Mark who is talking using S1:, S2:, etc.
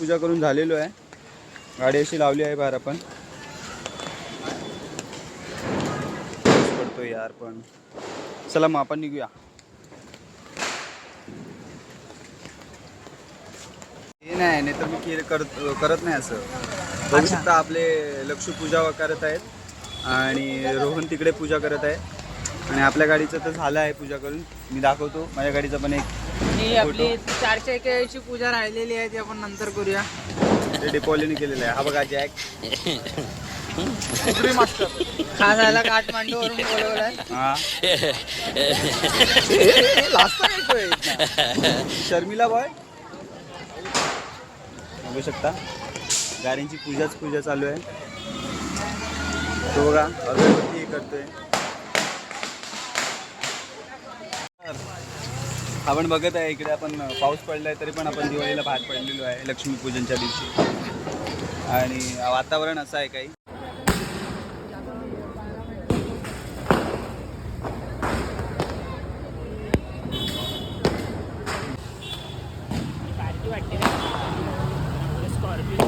S1: पूजा करून झालेलो आहे. गाडी अशी लावली आहे बाहेर आपण. पडतो यार पण चला मग आपण निघूया. हे नाही तर मी करत नाही असं. बघू शकता आपले लक्ष पूजा करत आहेत आणि रोहन तिकडे पूजा करत आहे. आणि आपल्या गाडीचं तर झालं आहे पूजा करून. मी दाखवतो माझ्या गाडीचा पण एक.
S2: आणि आपली 441ची पूजा राहिलेली आहे ती आपण नंतर करूया.
S1: ते डिपॉलिने केलेलं आहे. हा बघा जॅक मास्टर
S2: हा झाला काठमांडूवरून बोलवलाय.
S1: हा शर्मिला बॉय बघू शकता गाडींची पूजा चालू आहे. तो बघा अगरबत्ती करतोय. आपण बघत आहे इकडे आपण पाऊस पडलाय तरी पण आपण दिवाळीला बाहेर पडलेलो आहे लक्ष्मीपूजनच्या दिवशी. आणि वातावरण असं आहे काही.
S2: स्कॉर्पिओ